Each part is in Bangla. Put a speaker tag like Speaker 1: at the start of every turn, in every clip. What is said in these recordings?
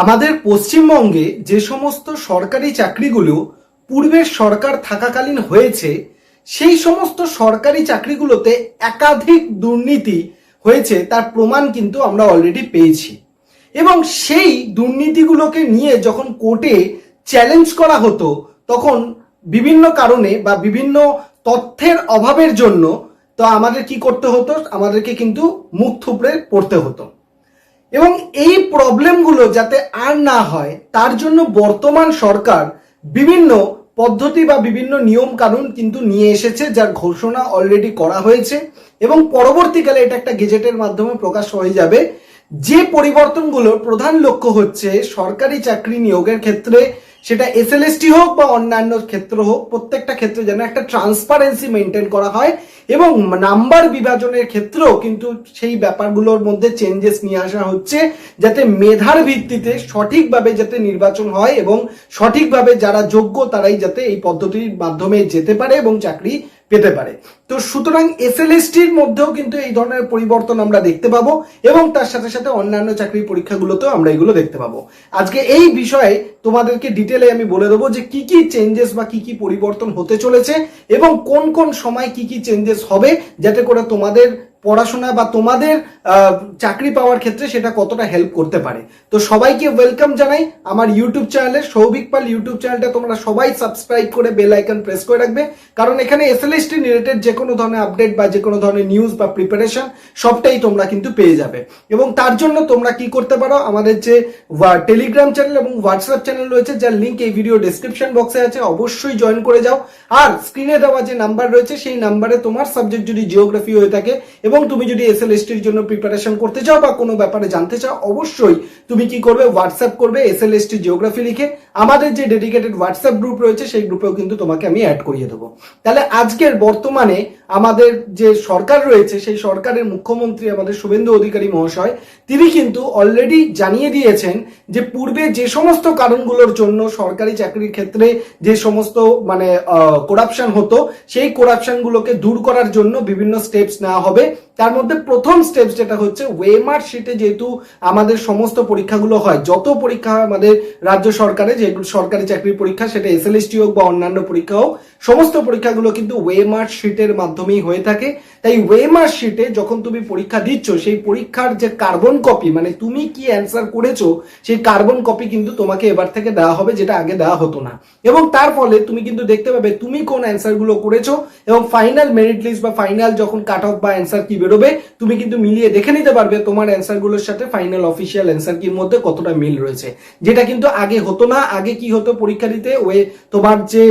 Speaker 1: আমাদের পশ্চিমবঙ্গে যে সমস্ত সরকারি চাকরিগুলো পূর্বের সরকার থাকাকালীন হয়েছে, সেই সমস্ত সরকারি চাকরিগুলোতে একাধিক দুর্নীতি হয়েছে তার প্রমাণ কিন্তু আমরা অলরেডি পেয়েছি। এবং সেই দুর্নীতিগুলোকে নিয়ে যখন কোর্টে চ্যালেঞ্জ করা হতো, তখন বিভিন্ন কারণে বা বিভিন্ন তথ্যের অভাবের জন্য তো আমাদের কি করতে হতো, আমাদেরকে কিন্তু মুখ থুবড়ে পড়তে হতো। এবং এই প্রবলেমগুলো যাতে আর না হয় তার জন্য বর্তমান সরকার বিভিন্ন পদ্ধতি বা বিভিন্ন নিয়ম কানুন কিন্তু নিয়ে এসেছে, যার ঘোষণা অলরেডি করা হয়েছে এবং পরবর্তীকালে এটা একটা গেজেটের মাধ্যমে প্রকাশ হয়ে যাবে। যে পরিবর্তনগুলোর প্রধান লক্ষ্য হচ্ছে সরকারি চাকরি নিয়োগের ক্ষেত্রে, সেটা এসএলএসটি হোক বা অন্যান্য ক্ষেত্র হোক, প্রত্যেকটা ক্ষেত্রে যেন একটা ট্রান্সপারেন্সি মেনটেন করা হয় এবং নাম্বার বিভাজনের ক্ষেত্রেও কিন্তু সেই ব্যাপারগুলোর মধ্যে চেঞ্জেস নিয়ে আসা হচ্ছে, যাতে মেধার ভিত্তিতে সঠিকভাবে যাতে নির্বাচন হয় এবং সঠিকভাবে যারা যোগ্য তারাই যাতে এই পদ্ধতির মাধ্যমে যেতে পারে এবং চাকরি পেতে পারে। তো সুতরাং এসএলএসটির মধ্যেও কিন্তু এই ধরনের পরিবর্তন আমরা দেখতে পাবো এবং তার সাথে সাথে অন্যান্য চাকরি পরীক্ষাগুলোতেও আমরা এগুলো দেখতে পাবো। আজকে এই বিষয়ে তোমাদেরকে ডিটেলে আমি বলে দেবো যে কি কি চেঞ্জেস বা কি কি পরিবর্তন হতে চলেছে এবং কোন কোন সময় কি কি চেঞ্জেস হবে, যাতে করে তোমাদের পড়াশোনা বা তোমাদের চাকরি পাওয়ার ক্ষেত্রে সেটা কতটা হেল্প করতে পারে। তো সবাইকে ওয়েলকাম জানাই আমার ইউটিউব চ্যানেলে। সৌভিক পাল ইউটিউব চ্যানেলটা তোমরা সবাই সাবস্ক্রাইব করে বেল আইকন প্রেস করে রাখবে, কারণ এখানে এসএলএসটি রিলেটেড যে কোনো ধরনের আপডেট বা যে কোনো ধরনের নিউজ বা প্রিপারেশন সবটাই তোমরা কিন্তু পেয়ে যাবে। এবং তার জন্য তোমরা কি করতে পারো, আমাদের যে টেলিগ্রাম চ্যানেল এবং হোয়াটসঅ্যাপ চ্যানেল রয়েছে, যার লিঙ্ক এই ভিডিও ডেসক্রিপশন বক্সে আছে, অবশ্যই জয়েন করে যাও। আর স্ক্রিনে দেওয়া যে নাম্বার রয়েছে সেই নাম্বারে তোমার সাবজেক্ট যদি জিওগ্রাফি হয়ে থাকে এবং তুমি যদি এসএলএসটির জন্য প্রিপারেশন করতে চাও বা কোনো ব্যাপারে জানতে চাও, অবশ্যই তুমি কি করবে, হোয়াটসঅ্যাপ করবে এসএলএসটি জিওগ্রাফি লিখে। আমাদের যে ডেডিকেটেড হোয়াটসঅ্যাপ গ্রুপ রয়েছে সেই গ্রুপেও কিন্তু তোমাকে আমি অ্যাড করিয়ে দেবো। তাহলে আজকের বর্তমানে আমাদের যে সরকার রয়েছে সেই সরকারের মুখ্যমন্ত্রী আমাদের শুভেন্দু অধিকারী মহাশয়, তিনি কিন্তু অলরেডি জানিয়ে দিয়েছেন যে পূর্বে যে সমস্ত কারণগুলোর জন্য সরকারি চাকরির ক্ষেত্রে যে সমস্ত করাপশন হতো, সেই করাপশনগুলোকে দূর করার জন্য বিভিন্ন স্টেপস নেওয়া হবে। তার মধ্যে প্রথম স্টেপস যেটা হচ্ছে, ওয়েমার শিটে যেহেতু আমাদের সমস্ত পরীক্ষাগুলো হয়, যত পরীক্ষা আমাদের রাজ্য সরকারে যে সরকারি চাকরির পরীক্ষা, সেটা এসএলএসটি হোক বা অন্যান্য পরীক্ষা হোক, সমস্ত পরীক্ষাগুলো কিন্তু ওয়েমার শিটের মাধ্যমেই হয়ে থাকে। তাই ওয়েমার শিটে যখন তুমি পরীক্ষা দিচ্ছ, সেই পরীক্ষার যে কার্বন কপি, মানে তুমি কি অ্যান্সার করেছো সেই কার্বন কপি কিন্তু তোমাকে এবার থেকে দেওয়া হবে, যেটা আগে দেওয়া হতো না। এবং তার ফলে তুমি কিন্তু দেখতে পাবে তুমি কোন অ্যান্সারগুলো করেছো এবং ফাইনাল মেরিট লিস্ট বা ফাইনাল যখন কাট অফ বা অ্যান্সার কি বেরোবে, তুমি কিন্তু মিলিয়ে দেখে নিতে পারবে তোমার অ্যান্সারগুলোর সাথে ফাইনাল অফিসিয়াল অ্যান্সার কির মধ্যে কতটা মিল রয়েছে, যেটা কিন্তু আগে হতো না। আগে কি হতো, পরীক্ষা দিতে তোমার যে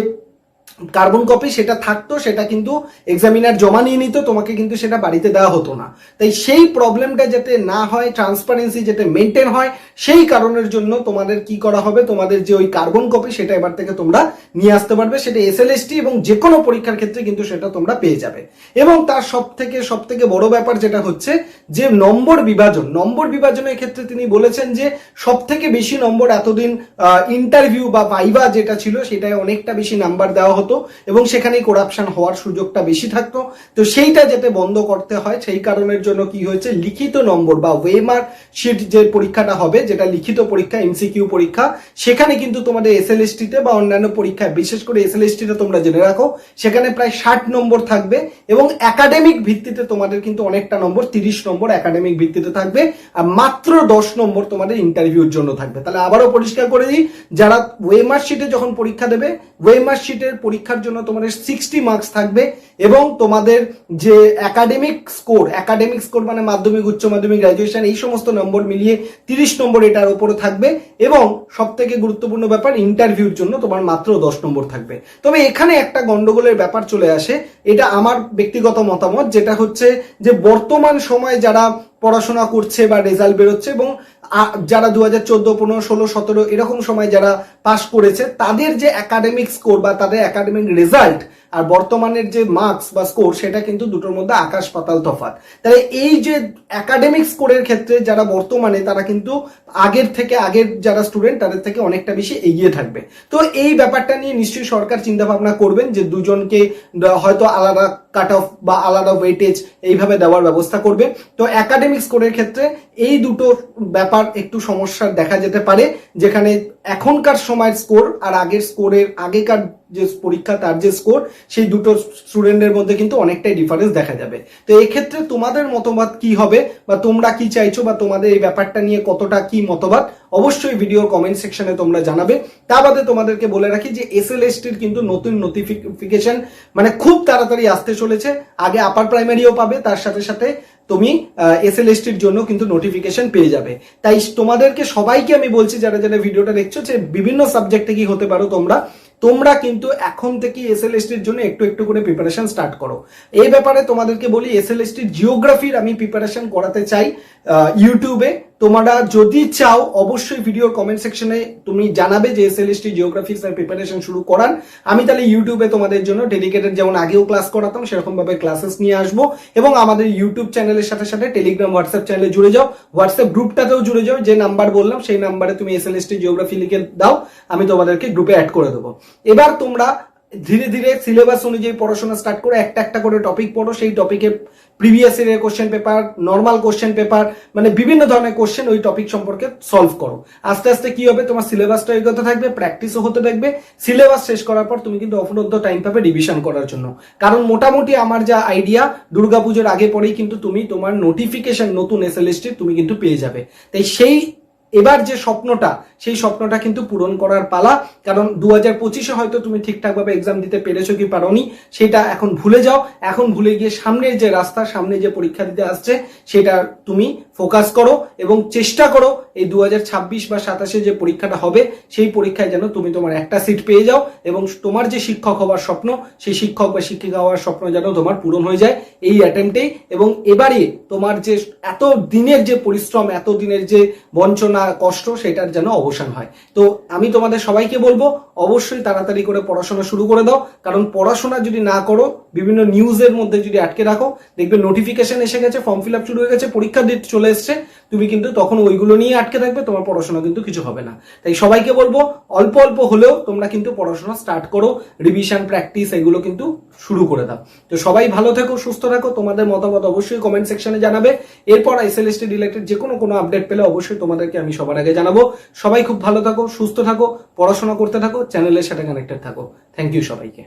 Speaker 1: কার্বন কপি সেটা থাকতো, সেটা কিন্তু এক্সামিনার জমা নিয়ে নিত, তোমাকে কিন্তু সেটা বাড়িতে দেওয়া হতো না। তাই সেই প্রবলেমটা যাতে না হয়, ট্রান্সপারেন্সি যাতে মেনটেন হয়, সেই কারণের জন্য তোমাদের কি করা হবে, তোমাদের যে ওই কার্বন কপি সেটা এবার থেকে তোমরা নিয়ে আসতে পারবে। সেটা এসএলএসটি এবং যে কোনো পরীক্ষার ক্ষেত্রে কিন্তু সেটা তোমরা পেয়ে যাবে। এবং তার সব থেকে বড় ব্যাপার যেটা হচ্ছে যে নম্বর বিভাজনের ক্ষেত্রে তিনি বলেছেন যে সব থেকে বেশি নম্বর এতদিন ইন্টারভিউ বা ভাইভা যেটা ছিল সেটাই অনেকটা বেশি নাম্বার দেওয়া হতো এবং সেখানেই করাপশন হওয়ার সুযোগটা বেশি থাকতো। তো সেইটা যাতে বন্ধ করতে হয়, সেই কারণের জন্য কি হয়েছে, লিখিত নম্বর বা ওয়েমার শিট যে পরীক্ষাটা হবে, যেটা লিখিত পরীক্ষা, এমসিকিউ পরীক্ষা, সেখানে কিন্তু তোমাদের এসএলএসটিতে বা অন্যান্য পরীক্ষায়, বিশেষ করে এসএলএসটিতে তোমরা জেনে রাখো, সেখানে প্রায় 60 নম্বর থাকবে এবং একাডেমিক ভিত্তিতে তোমাদের কিন্তু অনেকটা নম্বর, 30 নম্বর একাডেমিক ভিত্তিতে থাকবে আর মাত্র 10 নম্বর তোমাদের ইন্টারভিউর জন্য থাকবে। তাহলে আবারও পরিষ্কার করে দিই, যারা ওয়েমার শিটে যখন পরীক্ষা দেবে, ওয়েমার শিটের পরীক্ষার জন্য তোমাদের 60 মার্কস থাকবে এবং তোমাদের যে একাডেমিক স্কোর মানে মাধ্যমিক, উচ্চ মাধ্যমিক, গ্রাজুয়েশন, এই সমস্ত নম্বর মিলিয়ে 30 নম্বর এটার উপরে থাকবে। এবং সব থেকে গুরুত্বপূর্ণ ব্যাপার, ইন্টারভিউর জন্য তোমার মাত্র 10 নম্বর থাকবে। তবে এখানে একটা গন্ডগোলের ব্যাপার চলে আসে, এটা আমার ব্যক্তিগত মতামত, যেটা হচ্ছে যে বর্তমান সময়ে যারা পড়াশোনা করছে বা রেজাল্ট বেরোচ্ছে এবং যারা 2014, 15, 16, 17 এরকম সময় যারা পাস করেছে, তাদের যে একাডেমিক স্কোর বা তাদের একাডেমিক রেজাল্ট আর বর্তমানের যে মার্কস বা স্কোর, সেটা কিন্তু দুটোর মধ্যে আকাশ পাতাল তফাৎ। তাহলে এই যে একাডেমিক স্কোরের ক্ষেত্রে যারা বর্তমানে, তারা কিন্তু আগের যারা স্টুডেন্ট তাদের থেকে অনেকটা বেশি এগিয়ে থাকবে। তো এই ব্যাপারটা নিয়ে নিশ্চয়ই সরকার চিন্তা ভাবনা করবেন যে দুজনকে হয়তো আলাদা কাট অফ বা আলাদা ওয়েটেজ এইভাবে দেওয়ার ব্যবস্থা করবে। তো একাডেমিক একাডেমিক স্কোরের ক্ষেত্রে এই দুটো ব্যাপার একটু সমস্যার দেখা যেতে পারে, যেখানে এখনকার সময়ের স্কোর আর আগের স্কোরের আগেকার যে পরীক্ষা তার যে স্কোর, সেই দুটো স্টুডেন্টের মধ্যে কিন্তু অনেকটাই ডিফারেন্স দেখা যাবে। তো এই ক্ষেত্রে তোমাদের মতবাদ কি হবে, বা তোমরা কি চাইছো, বা তোমাদের এই ব্যাপারটা নিয়ে কতটা কি মতবাদ, অবশ্যই ভিডিওর কমেন্ট সেকশনে তোমরা জানাবে। তা বাদে তোমাদেরকে বলে রাখি যে এসএলএসটির কিন্তু নতুন নোটিফিকেশন মানে খুব তাড়াতাড়ি আসতে চলেছে। আগে আপার প্রাইমারিও পাবে, তার সাথে সাথে তুমি এসএলএসটির জন্য কিন্তু নোটিফিকেশন পেয়ে যাবে। তাই তোমাদেরকে সবাইকে আমি বলছি, যারা যারা ভিডিওটা দেখছো, যে বিভিন্ন সাবজেক্টে কি হতে পারো তোমরা কিন্তু এখন থেকে এসএলএসটির জন্য একটু একটু করে প্রিপারেশন স্টার্ট করো। এই ব্যাপারে তোমাদেরকে বলি, এসএলএসটির জিওগ্রাফির আমি প্রিপারেশন করাতে চাই ইউটিউবে। তোমরা যদি চাও অবশ্যই ভিডিওর কমেন্ট সেকশনে তুমি জানাবে যে এসএলএসটি জিওগ্রাফিক্স এর প্রিপারেশন শুরু করান। আমি তাহলে ইউটিউবে তোমাদের জন্য ডেডিকেটেড, যেমন আগেও ক্লাস করাতাম সেরকম ভাবে ক্লাসেস নিয়ে আসবো, এবং আমাদের ইউটিউব চ্যানেলের সাথে সাথে টেলিগ্রাম হোয়াটসঅ্যাপ চ্যানেলে জুড়ে যাও, হোয়াটসঅ্যাপ গ্রুপটাতেও জুড়ে যাও। যে নাম্বার বললাম সেই নাম্বারে তুমি এসএলএসটি জিওগ্রাফি লিখে দাও, আমি তোমাদেরকে গ্রুপে অ্যাড করে দেবো। এবার তোমরা ধীরে ধীরে সিলেবাস অনুযায়ী পড়াশোনা স্টার্ট করে একটা একটা করে টপিক পড়ো। সেই টপিকে প্রিভিয়াস ইয়ারের question paper, normal question paper, মানে বিভিন্ন ধরনের কোশ্চেন ওই টপিক সম্পর্কে সলভ করো। আস্তে আস্তে কি হবে, তোমার সিলেবাসটা এগোতে থাকবে, প্র্যাকটিসও হতে থাকবে। সিলেবাস শেষ করার পর তুমি কিন্তু অফুরন্ত টাইম পাবে রিভিশন করার জন্য। কারণ মোটামুটি আমার যা আইডিয়া, দুর্গাপুজোর আগে পরেই কিন্তু তুমি তোমার নোটিফিকেশন নতুন এসএলএসটি তুমি কিন্তু পেয়ে যাবে। তাই এবার যে স্বপ্নটা, সেই স্বপ্নটা কিন্তু পূরণ করার পালা। কারণ 2025-এ হয়তো তুমি ঠিকঠাক ভাবে এক্সাম দিতে পেরেছো কি পারোনি, সেটা এখন ভুলে যাও। এখন ভুলে গিয়ে সামনের যে রাস্তা, সামনে যে পরীক্ষা দিতে আসছে, সেটা তুমি ফোকাস করো এবং চেষ্টা করো এই 2026 বা 27-এ যে পরীক্ষাটা হবে, সেই পরীক্ষায় যেন তুমি তোমার একটা সিট পেয়ে যাও, এবং তোমার যে শিক্ষক হওয়ার স্বপ্ন, সেই শিক্ষক বা শিক্ষিকা হওয়ার স্বপ্ন যেন তোমার পূরণ হয়ে যায় এই অ্যাটেম্পটেই। এবং এবারে তোমার যে এত দিনের যে পরিশ্রম, এত দিনের যে বঞ্চনা, কষ্ট, সেটার যেন অবসান হয়। তো আমি তোমাদের সবাইকে বলবো অবশ্যই তাড়াতাড়ি করে পড়াশোনা শুরু করে দাও। কারণ পড়াশোনা যদি না করো, বিভিন্ন নিউজের মধ্যে যদি আটকে রাখো, দেখবে নোটিফিকেশন এসে গেছে, ফর্ম ফিল আপ শুরু হয়ে গেছে, পরীক্ষা ডেট চলে এসছে, তুমি কিন্তু তখন ওইগুলো নিয়ে আটকে থাকবে, তোমার পড়াশোনা কিন্তু কিছু হবে না। তাই সবাইকে বলবো অল্প অল্প হলেও তোমরা কিন্তু পড়াশোনা স্টার্ট করো, রিভিশন, প্র্যাকটিস এগুলো কিন্তু শুরু করে দাও। তো সবাই ভালো থেকো, সুস্থ থাকো। তোমাদের মতামত অবশ্যই কমেন্ট সেকশনে জানাবে। এরপর এসএলএসটি রিলেটেড যে কোনো আপডেট পেলে অবশ্যই তোমাদেরকে আমি সবার আগে জানাবো। সবাই খুব ভালো থাকো, সুস্থ থাকো, পড়াশোনা করতে থাকো, চ্যানেলের সাথে কানেক্টেড থাকো। থ্যাংক ইউ সবাইকে।